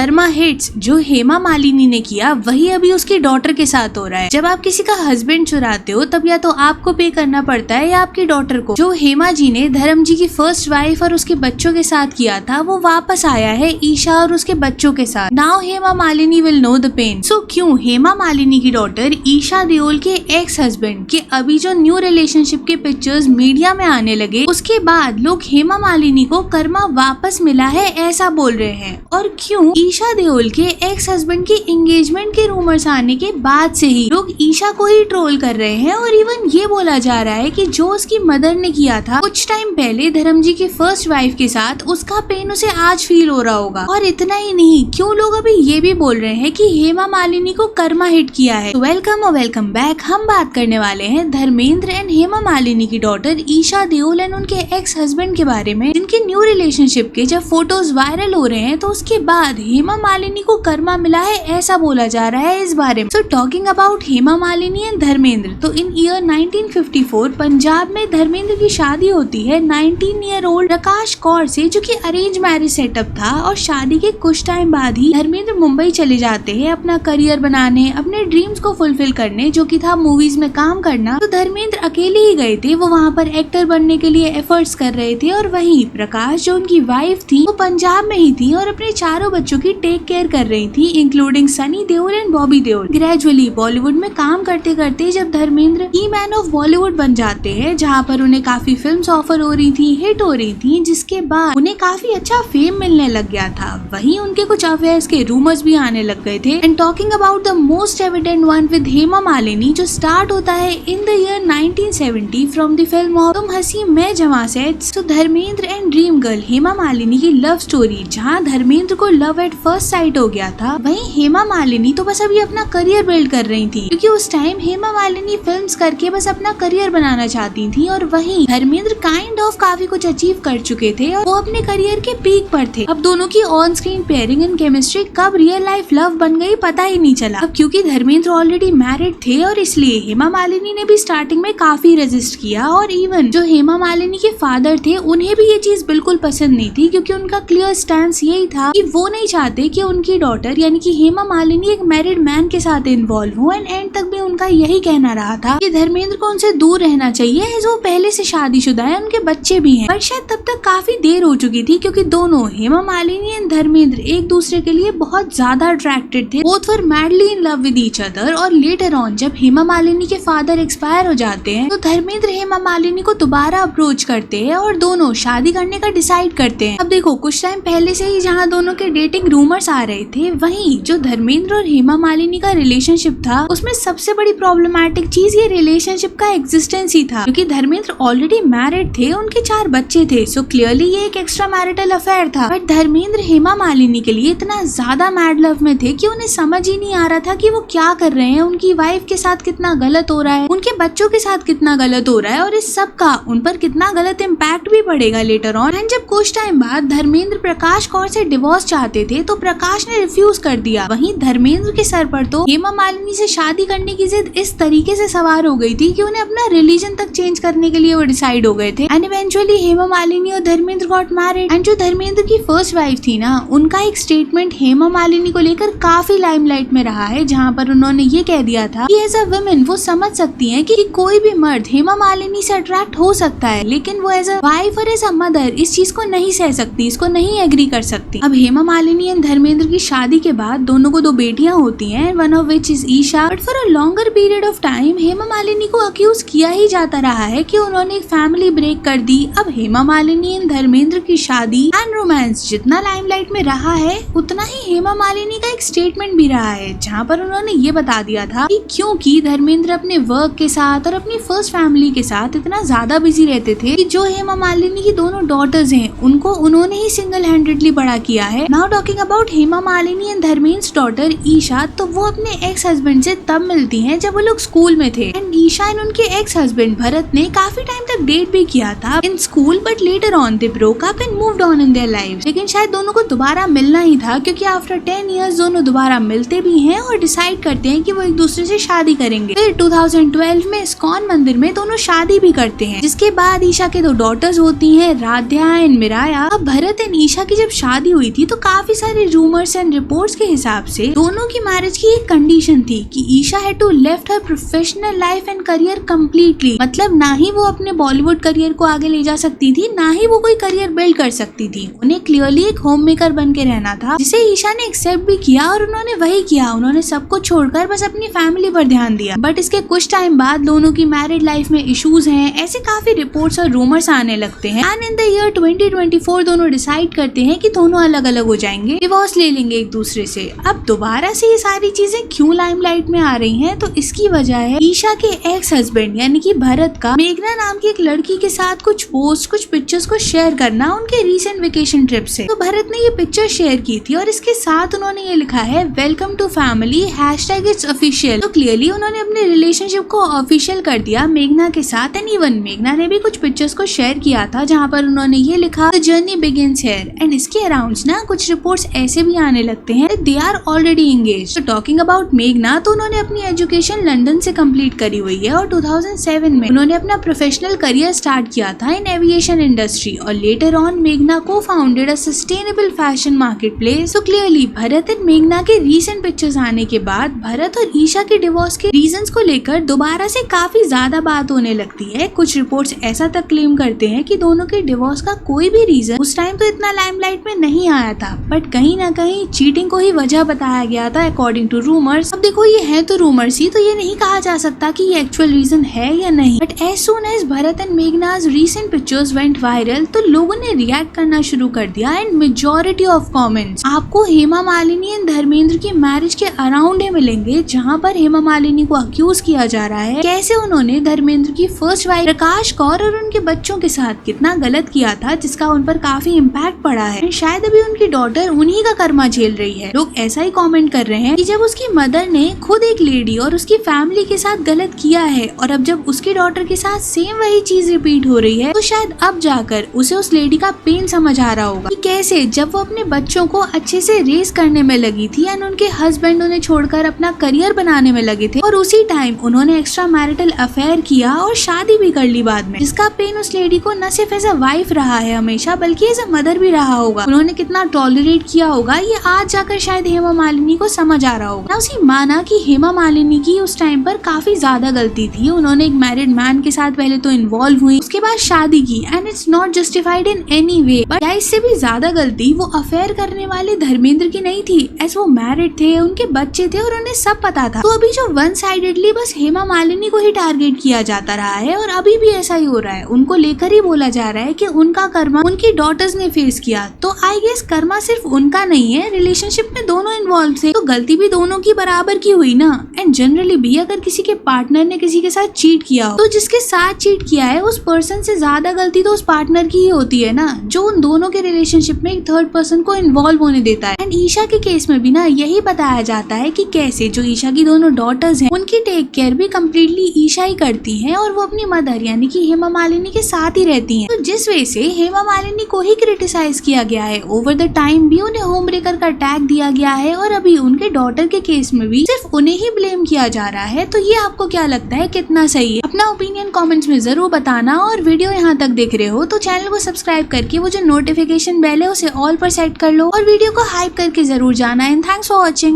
Karma hits जो हेमा मालिनी ने किया वही अभी उसकी डॉटर के साथ हो रहा है। जब आप किसी का हस्बैंड चुराते हो तब या तो आपको पे करना पड़ता है या आपकी डॉटर को। जो हेमा जी ने धर्म जी की फर्स्ट वाइफ और उसके बच्चों के साथ किया था वो वापस आया है ईशा और उसके बच्चों के साथ। Now Hema Malini will know the pain. So क्यों हेमा मालिनी की डॉटर ईशा देओल के एक्स हस्बैंड के अभी जो न्यू रिलेशनशिप के पिक्चर्स मीडिया में आने लगे उसके बाद लोग हेमा मालिनी को कर्मा वापस मिला है ऐसा बोल रहे हैं। और क्यों ईशा देओल के एक्स हस्बैंड की एंगेजमेंट के रूमर्स आने के बाद से ही लोग ईशा को ही ट्रोल कर रहे हैं और इवन ये बोला जा रहा है कि जो उसकी मदर ने किया था कुछ टाइम पहले धर्म जी की फर्स्ट वाइफ के साथ उसका पेन उसे आज फील हो रहा होगा। और इतना ही नहीं, क्यों लोग अभी ये भी बोल रहे हैं कि हेमा मालिनी को कर्मा हिट किया है। वेलकम और वेलकम बैक। हम बात करने वाले हैं धर्मेंद्र एंड हेमा मालिनी की डॉटर ईशा देओल एंड उनके एक्स हस्बैंड के बारे में, जिनके न्यू रिलेशनशिप के जब फोटोज वायरल हो रहे हैं तो उसके बाद हेमा मालिनी को कर्मा मिला है ऐसा बोला जा रहा है इस बारे में। So talking about Hema Malini and Dharmendra, तो इन ईयर 1954 पंजाब में धर्मेंद्र की शादी होती है 19 ईयर ओल्ड प्रकाश कौर से, जो कि अरेंज मैरिज सेटअप था। और शादी के कुछ टाइम बाद ही धर्मेंद्र मुंबई चले जाते हैं अपना करियर बनाने, अपने ड्रीम्स को फुलफिल करने, जो कि था मूवीज में काम करना। तो धर्मेंद्र अकेले ही गए थे, वो वहाँ पर एक्टर बनने के लिए एफर्ट्स कर रहे थे। और वहीं प्रकाश जो उनकी वाइफ थी वो पंजाब में ही थी और अपने चारों बच्चों की टेक केयर कर रही थी, including Sunny Deol and Bobby Deol. Gradually Bollywood में काम करते करते जब धर्मेंद्र की मैन ऑफ बॉलीवुड बन जाते हैं, जहाँ पर उन्हें काफी फिल्म्स ऑफर हो रही थी, हिट हो रही थी, जिसके बाद उन्हें काफी अच्छा फेम मिलने लग गया था। वहीं उनके कुछ अफेयर्स के रूमर्स भी आने लग गए थे। And talking about the most evident one with Hema Malini, जो स्टार्ट होता है in the year 1970 from the film of तुम हंसी मैं जवां सेट्स। तो Dharmendra and dream girl Hema Malini की लव स्टोरी, जहाँ धर्मेंद्र को लव एट फर्स्ट साइट हो गया था, वहीं हेमा मालिनी तो बस अभी अपना करियर बिल्ड कर रही थी, क्योंकि उस टाइम हेमा मालिनी फिल्म्स करके बस अपना करियर बनाना चाहती थी। और वहीं धर्मेंद्र काइंड ऑफ काफी कुछ अचीव कर चुके थे और वो अपने करियर के पीक पर थे। अब दोनों की on screen pairing and chemistry कब रियल लाइफ लव बन गई पता ही नहीं चला। अब क्योंकि धर्मेंद्र ऑलरेडी मैरिड थे और इसलिए हेमा मालिनी ने भी स्टार्टिंग में काफी रेजिस्ट किया। और इवन जो हेमा मालिनी के फादर थे उन्हें भी ये चीज बिल्कुल पसंद नहीं थी, क्योंकि उनका क्लियर स्टैंड यही था कि वो नहीं चाहते कि उनकी डॉटर यानी कि हेमा मालिनी एक मैरिड मैन के साथ इन्वॉल्व हो। एंड एंड तक भी उनका यही कहना रहा था कि धर्मेंद्र को उनसे दूर रहना चाहिए, जो पहले से शादीशुदा है, उनके बच्चे भी हैं। पर शायद तब तक काफी देर हो चुकी थी, क्योंकि दोनों हेमा मालिनी एंड धर्मेंद्र एक दूसरे के लिए बहुत ज्यादा अट्रैक्टेड थे। Both were madly in love with each other. और लेटर ऑन जब हेमा मालिनी के फादर एक्सपायर हो जाते हैं तो धर्मेंद्र हेमा मालिनी को दोबारा अप्रोच करते हैं और दोनों शादी करने का डिसाइड करते हैं। अब देखो कुछ टाइम पहले से ही जहाँ दोनों के डेटिंग रूमर्स आ रहे थे, वहीं जो धर्मेंद्र और हेमा मालिनी का रिलेशनशिप था उसमें सबसे बड़ी प्रॉब्लमैटिक चीज ये रिलेशनशिप का एग्जिस्टेंस ही था, क्योंकि धर्मेंद्र ऑलरेडी मैरिड थे, उनके 4 बच्चे थे। सो क्लियरली ये एक एक्स्ट्रा मैरिटल अफेयर था। बट धर्मेंद्र हेमा मालिनी के लिए इतना ज्यादा मैड लव में थे कि उन्हें समझ ही नहीं आ रहा था कि वो क्या कर रहे हैं, उनकी वाइफ के साथ कितना गलत हो रहा है, उनके बच्चों के साथ कितना गलत हो रहा है, और इस सब का उन पर कितना गलत इम्पैक्ट भी पड़ेगा लेटर ऑन। एंड जब कुछ टाइम बाद धर्मेंद्र प्रकाश कौर से डिवोर्स चाहते थे तो प्रकाश ने रिफ्यूज कर दिया। वहीं धर्मेंद्र के सर पर तो हेमा मालिनी से शादी करने की जिद इस तरीके से सवार हो गई थी कि उन्हें अपना रिलीजन तक चेंज करने के लिए वो डिसाइड हो गए थे। एंड इवेंचुअली हेमा मालिनी और धर्मेंद्र गॉट मैरिड। एंड जो धर्मेंद्र की फर्स्ट वाइफ थी ना, उनका एक स्टेटमेंट हेमा मालिनी को लेकर काफी लाइमलाइट में रहा है, जहाँ पर उन्होंने ये कह दिया था कि एज अ वुमेन वो समझ सकती है कि कोई भी मर्द हेमा मालिनी से अट्रैक्ट हो सकता है, लेकिन वो एज अ वाइफ और एज अ मदर इस चीज को नहीं सह सकती, इसको नहीं एग्री कर सकती। अब हेमा मालिनी एंड धर्मेंद्र की शादी के बाद दोनों को 2 बेटियां होती हैं, one of which is Isha. But for a longer period of time Hema Malini को अक्यूज किया ही जाता रहा है कि उन्होंने एक फैमिली ब्रेक कर दी। अब हेमा मालिनी एंड धर्मेंद्र की शादी एंड रोमांस जितना लाइमलाइट में रहा है, उतना ही हेमा मालिनी का एक स्टेटमेंट भी रहा है, जहाँ पर उन्होंने ये बता दिया था कि क्योंकि धर्मेंद्र अपने वर्क के साथ और अपनी फर्स्ट फैमिली के साथ इतना ज्यादा बिजी रहते थे कि जो हेमा मालिनी की दोनों डॉटर्स हैं उनको उन्होंने ही सिंगल हैंडेडली बड़ा किया है। Now talking about Hema Malini and Dharmendra daughter Isha, तो वो अपने एक्स हस्बैंड से तब मिलती हैं जब वो लोग स्कूल में थे। एंड ईशा एंड उनके एक्स हस्बैंड भरत ने काफी टाइम तक डेट भी किया था in school, but later on they broke up and moved on in their lives. लेकिन शायद दोनों को दोबारा मिलना ही था, क्योंकि आफ्टर 10 इयर्स दोनों दोबारा मिलते भी हैं और डिसाइड करते हैं कि वो एक दूसरे से शादी करेंगे। फिर 2012 में इस्कॉन मंदिर में दोनों शादी भी करते हैं, जिसके बाद ईशा के 2 डॉटर्स होती हैं, राध्या एंड मिराया। अब भरत एंड ईशा की जब शादी हुई थी तो काफी सारे सारे रूमर्स एंड रिपोर्ट्स के हिसाब से दोनों की मैरिज की एक कंडीशन थी कि Isha had to left her professional life and career completely. मतलब ना ही वो अपने बॉलीवुड करियर को आगे ले जा सकती थी, ना ही वो कोई करियर बिल्ड कर सकती थी। उन्हें क्लियरली एक होम मेकर बन के रहना था, जिसे ईशा ने एक्सेप्ट भी किया और उन्होंने वही किया। उन्होंने सब कुछ छोड़कर बस अपनी फैमिली पर ध्यान दिया। बट इसके कुछ टाइम बाद दोनों की मैरिड लाइफ में इश्यूज हैं, ऐसे काफी रिपोर्ट्स और रूमर्स आने लगते हैं। एंड इन द ईयर 2024 दोनों डिसाइड करते हैं कि दोनों अलग अलग हो जाएंगे, डिवोर्स ले लेंगे एक दूसरे से। अब दोबारा से ये सारी चीजें क्यों लाइमलाइट में आ रही हैं? तो इसकी वजह है ईशा के एक्स हस्बैंड यानी कि भरत का मेघना नाम की एक लड़की के साथ कुछ पोस्ट, कुछ पिक्चर्स को शेयर करना उनके रीसेंट वेकेशन ट्रिप से। तो भरत ने ये पिक्चर शेयर की थी और इसके साथ उन्होंने ये लिखा है welcome to family #it's official. तो क्लियरली उन्होंने अपने रिलेशनशिप को ऑफिशियल कर दिया मेघना के साथ। एंड इवन मेघना ने भी कुछ पिक्चर्स को शेयर किया था जहाँ पर उन्होंने ये लिखा the journey begins here. And इसके अराउंड ना कुछ रिपोर्ट्स ऐसे भी आने लगते हैं दे आर ऑलरेडी एंगेज्ड। तो टॉकिंग अबाउट मेघना, तो उन्होंने अपनी एजुकेशन लंदन से कंप्लीट करी हुई है और 2007 में उन्होंने अपना प्रोफेशनल करियर स्टार्ट किया था इन एविएशन इंडस्ट्री। और लेटर ऑन मेघना को founded a sustainable fashion market place. तो क्लियरली भरत एंड मेघना के रीसेंट पिक्चर्स आने के बाद भरत और ईशा के डिवोर्स के रीजंस को लेकर दोबारा से काफी ज्यादा बात होने लगती है। कुछ रिपोर्ट्स ऐसा तक क्लेम करते हैं कि दोनों के डिवोर्स का कोई भी रीजन उस टाइम तो इतना लाइमलाइट में नहीं आया था, बट कहीं ना कहीं चीटिंग को ही वजह बताया गया था अकॉर्डिंग टू रूमर्स। अब देखो ये है तो रूमर्स ही, तो ये नहीं कहा जा सकता कि ये एक्चुअल रीजन है या नहीं। But as soon as Bharat and Meghna's recent pictures went viral, तो लोगों ने रिएक्ट करना शुरू कर दिया। एंड मेजॉरिटी ऑफ कमेंट्स आपको हेमा मालिनी एंड धर्मेंद्र की मैरिज के अराउंड ही मिलेंगे, जहां पर हेमा मालिनी को अक्यूज किया जा रहा है कैसे उन्होंने धर्मेंद्र की फर्स्ट वाइफ प्रकाश कौर और उनके बच्चों के साथ कितना गलत किया था, जिसका उन पर काफी इम्पैक्ट पड़ा है। शायद अभी उनकी डॉटर उन्हीं का कर्मा झेल रही है। लोग ऐसा ही कमेंट कर रहे हैं कि जब उसकी मदर ने खुद एक लेडी और उसकी फैमिली के साथ गलत किया है और अब जब उसकी डॉटर के साथ सेम वही चीज रिपीट हो रही है, तो शायद अब जाकर उसे उस लेडी का पेन समझ आ रहा होगा कि कैसे जब वो अपने बच्चों को अच्छे से रेस करने में लगी थी एंड उनके हस्बैंड उन्हें छोड़कर अपना करियर बनाने में लगे थे और उसी टाइम उन्होंने एक्स्ट्रा मैरिटल अफेयर किया और शादी भी कर ली बाद में, जिसका पेन उस लेडी को न सिर्फ एज अ वाइफ रहा है हमेशा, बल्कि एज अ मदर भी रहा होगा। उन्होंने कितना टॉलरेट किया होगा ये आज जाकर शायद हेमा मालिनी को समझ आ रहा होगा। उसी माना कि हेमा मालिनी की उस टाइम पर काफी ज्यादा गलती थी। उन्होंने एक मैरिड मैन के साथ पहले तो इन्वॉल्व हुई, उसके बाद शादी की and it's not justified in any way. But इससे भी ज्यादा गलती वो अफेयर करने वाले धर्मेंद्र की नहीं थी, एज वो मैरिड थे, उनके बच्चे थे और उन्हें सब पता था। तो अभी जो वन साइडेडली बस हेमा मालिनी को ही टारगेट किया जाता रहा है और अभी भी ऐसा ही हो रहा है। उनको लेकर ही बोला जा रहा है कि उनका कर्मा उनकी डॉटर्स ने फेस किया। तो आई गेस कर्मा सिर्फ उनका नहीं है, रिलेशनशिप में दोनों इन्वॉल्व थे, तो गलती भी दोनों की बराबर की हुई ना। एंड जनरली भी अगर किसी के पार्टनर ने किसी के साथ चीट किया हो, तो जिसके साथ चीट किया है उस पर्सन से ज्यादा गलती तो उस पार्टनर की ही होती है ना, जो उन दोनों के रिलेशनशिप में एक थर्ड पर्सन को इन्वॉल्व होने देता है। एंड ईशा के केस में भी ना यही बताया जाता है कि कैसे जो ईशा की दोनों डॉटर्स हैं उनकी टेक केयर भी कम्प्लीटली ईशा ही करती है और वो अपनी मदर यानी कि हेमा मालिनी के साथ ही रहती हैं। तो जिस वजह से हेमा मालिनी को ही क्रिटिसाइज किया गया है, ओवर द टाइम भी उन्हें होम ब्रेकर का टैग दिया गया है और अभी उनके डॉटर के केस में भी सिर्फ उन्हें ही ब्लेम किया जा रहा है। तो ये आपको क्या लगता है, कितना सही है? अपना ओपिनियन कमेंट्स में जरूर बताना और वीडियो यहाँ तक देख रहे हो तो चैनल को सब्सक्राइब करके वो जो नोटिफिकेशन बेल है उसे ऑल पर सेट कर लो और वीडियो को हाइप करके जरूर जाना। And thanks for watching.